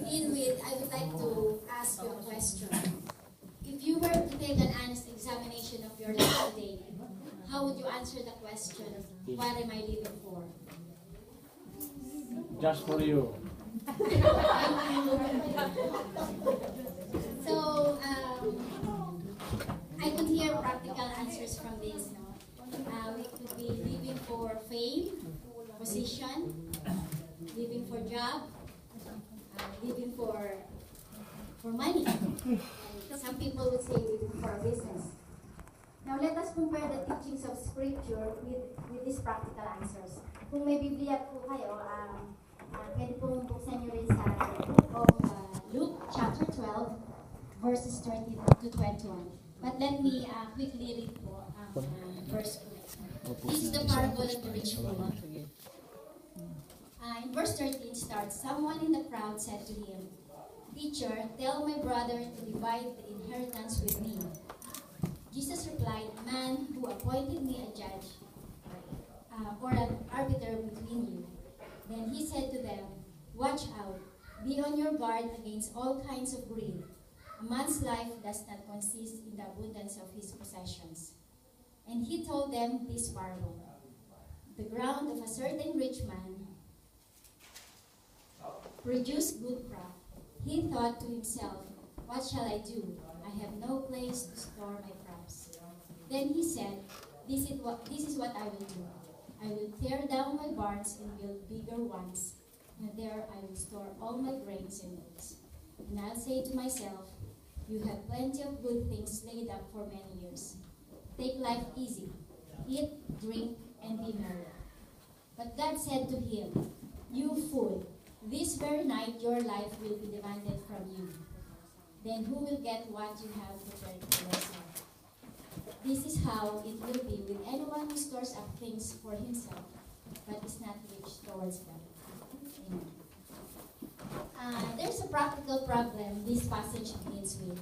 begin with, I would like to ask you a question. If you were to take an honest examination of your life today, how would you answer the question, what am I living for? Just for you. So, I could hear practical answers from this. No? We could be living for fame, position, living for job, living for money. Some people would say living for a business. Now let us compare the teachings of Scripture with these practical answers. Kung may Biblia po kayo, pwede pong buksan nyo rin sa book of Luke chapter 12, verses 13 to 21. But let me quickly read po verse 2. This is the parable of the rich fool. In verse 13 starts, someone in the crowd said to him, "Teacher, tell my brother to divide the inheritance with me." Jesus replied, "A man who appointed me a judge or an arbiter between you." Then he said to them, "Watch out, be on your guard against all kinds of greed. A man's life does not consist in the abundance of his possessions." And he told them this parable. The ground of a certain rich man produced good crop. He thought to himself, "What shall I do? I have no place to store my crops." Then he said, this is what I will do. I will tear down my barns and build bigger ones, and there I will store all my grains and oats. And I'll say to myself, you have plenty of good things laid up for many years. Take life easy. Eat, drink, and be merry. But God said to him, "You fool, this very night your life will be demanded from you. Then who will get what you have prepared for yourself?" This is how it will be with anyone who stores up things for himself, but is not rich towards God. Amen. There's a practical problem this passage begins with.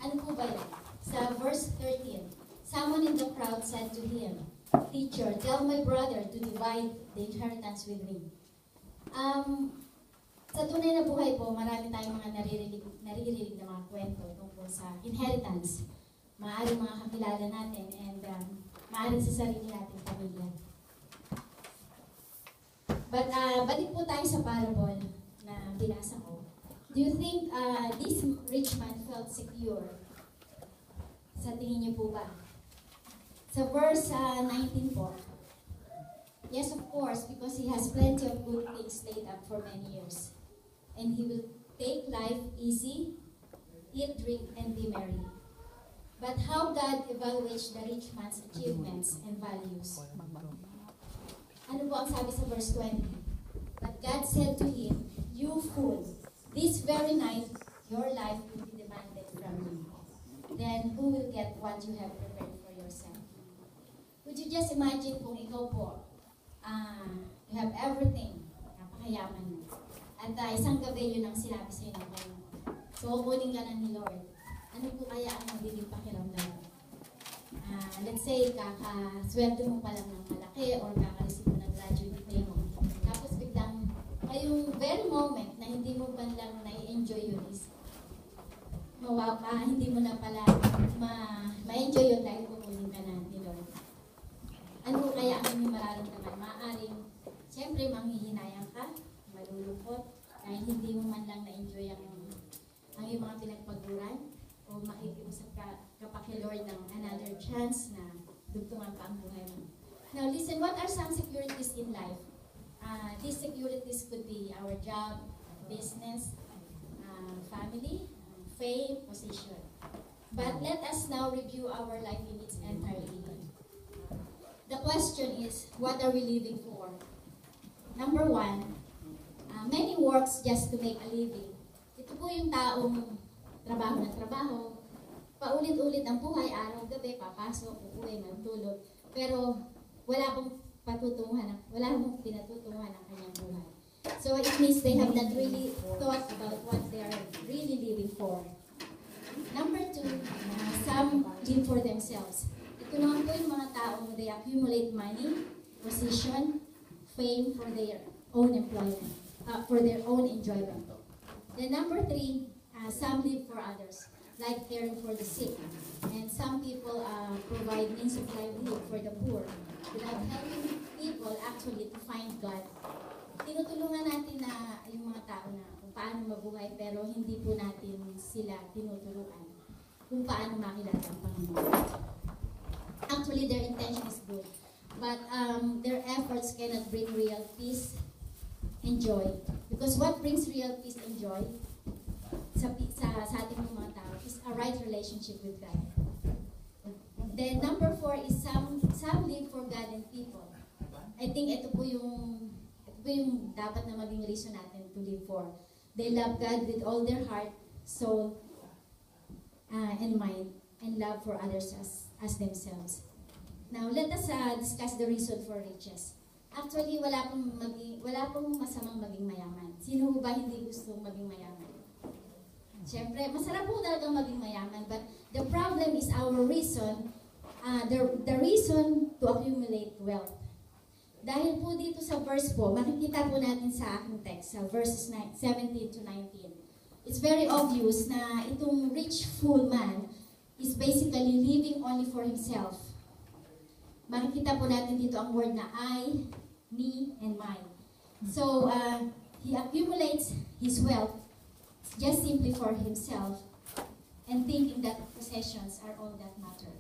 Ano po ba yan? Sa verse 13, someone in the crowd said to him, "Teacher, tell my brother to divide the inheritance with me." Sa tunay na buhay po, marami tayong mga naririnig na mga kwento tungkol sa inheritance. Maaaring mga kakilala natin and maaaring sa sarili nating pamilya. But balik po tayo sa parable na binasa ko. Do you think this rich man felt secure? Sa tingin niyo po ba? Sa verse 19 po, yes, of course, because he has plenty of good things laid up for many years. And he will take life easy, eat, drink, and be merry. But how God evaluates the rich man's achievements and values? Ano po ang sabi sa verse 20? But God said to him, "You fool, this very night your life will be demanded from you. Then who will get what you have prepared for yourself?" Would you just imagine kung ikaw po, you have everything, napakayaman mo. At isang gabi yun ang sinabi sa'yo ng Panginoon. So, kukunin ka na ni Lord. Ano po kaya ang magiging pakiramdam mo? Let's say, kakasweldo mo pa lang ng malaki or kakareceive mo ng graduate diploma mo. Tapos biglang, yung very moment na hindi mo pa lang na-enjoy yun is, hindi mo na pala ma-enjoy yun dahil kukunin ka na ni Lord. Ano po kaya ang inyong mararamdaman? Maaaring, siyempre, manghihinayang ka, malulungkot, dahil hindi mo man lang na-enjoy ang iyong mga pinagpaguran, o makikiusap ka kay Lord ng another chance na dugtungan pa ang buhay mo. Now listen, what are some securities in life? These securities could be our job, business, family, fame, position. But let us now review our life in its entirety. The question is, what are we living for? Number one, many works just to make a living. Ito po yung taong trabaho ng trabaho, paulit-ulit ang buhay, araw-gabi, papasok, uuwi, magtulog. Pero wala pong pinatutunguhan ang kanyang buhay. So it means they have not really thought about what they are really living for. Number two, some live for themselves. Ito naman po yung mga taong they accumulate money, position, fame for their own employment, for their own enjoyment. Then number 3, some live for others, like caring for the sick. And some people provide means of livelihood for the poor without helping people actually to find God. Tinutulungan natin na yung mga tao na kung paano mabuhay, pero hindi po natin sila tinutulungan kung paano makilala ang Panginoon. Actually, their intention is good, but their efforts cannot bring real peace and joy. Because what brings real peace and joy sa ating mga tao is a right relationship with God. Then number 4 is some live for God and people. I think ito po yung dapat na maging reason natin to live for. They love God with all their heart, soul, and mind, and love for others as themselves. Now, let us discuss the reason for riches. Actually, wala pong masamang maging mayaman. Sino ba hindi gusto maging mayaman? Siyempre, masarap po talagang maging mayaman, but the problem is our reason, the reason to accumulate wealth. Dahil po dito sa verse po, makikita po natin sa aking text, sa verses 17 to 19. It's very obvious na itong rich fool man is basically living only for himself. Makikita po natin dito ang word na I, me, and mine. So, he accumulates his wealth just simply for himself and thinking that possessions are all that matter.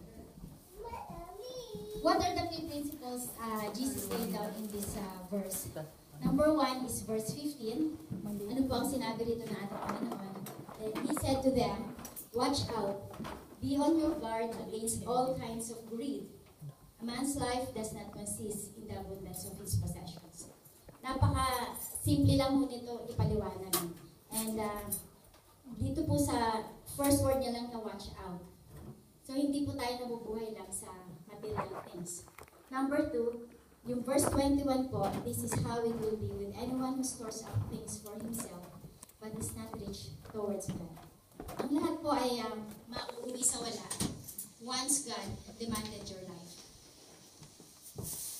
What are the key principles Jesus laid down in this verse? Number 1 is verse 15. Ano po ang sinabi rito na ating Panginoon? He said to them, "Watch out, be on your guard against all kinds of greed. A man's life does not consist in the abundance of his possessions." Napaka-simple lang po nito ipaliwanag. And dito po sa first word niya lang na watch out. So hindi po tayo nabubuhay lang sa material things. Number 2, yung verse 21 po, this is how it will be with anyone who stores up things for himself but is not rich towards God. Ang lahat po ay mauuwi sa wala once God demanded your life.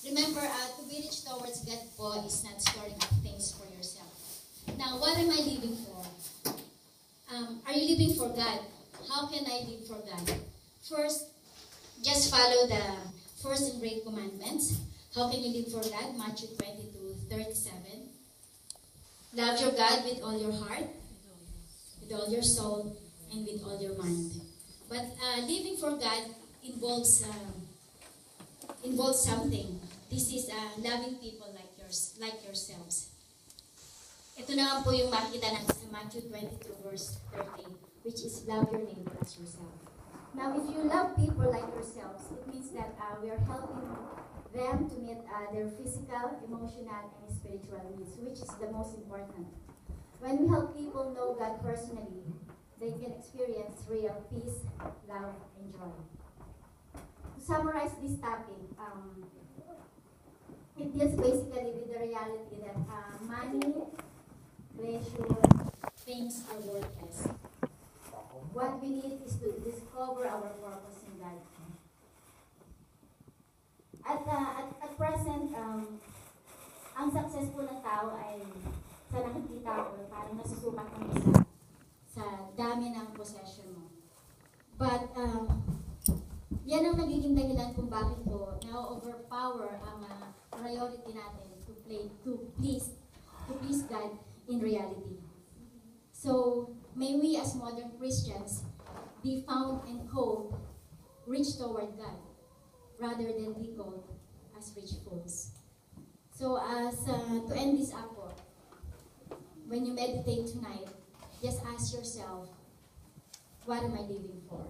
Remember, to be rich towards God po is not storing up things for yourself. Now, what am I living for? Are you living for God? How can I live for God? First, just follow the first and great commandments. How can you live for God? Matthew 22:37. Love your God with all your heart, with all your soul, and with all your mind. But living for God involves something. This is loving people like yourselves. Ito naman po yung makikita natin sa Matthew 22 verse 13, which is love your neighbor as yourself. Now, if you love people like yourselves, it means that we are helping them to meet their physical, emotional, and spiritual needs, which is the most important. When we help people know God personally, they can experience real peace, love, and joy. To summarize this topic, it deals basically with the reality that money, pleasure, things are worthless. What we need is to discover our purpose in God. At present, ang success po ng tao ay sa nakikita ko, parang nasusukat ng isa sa dami ng possession mo. But, yan ang nagiging dahilan kung bakit po na-overpower ang priority natin to please God in reality. So, may we as modern Christians be found and called rich toward God rather than be called as rich fools. So, to end this up po, when you meditate tonight, just ask yourself, what am I living for?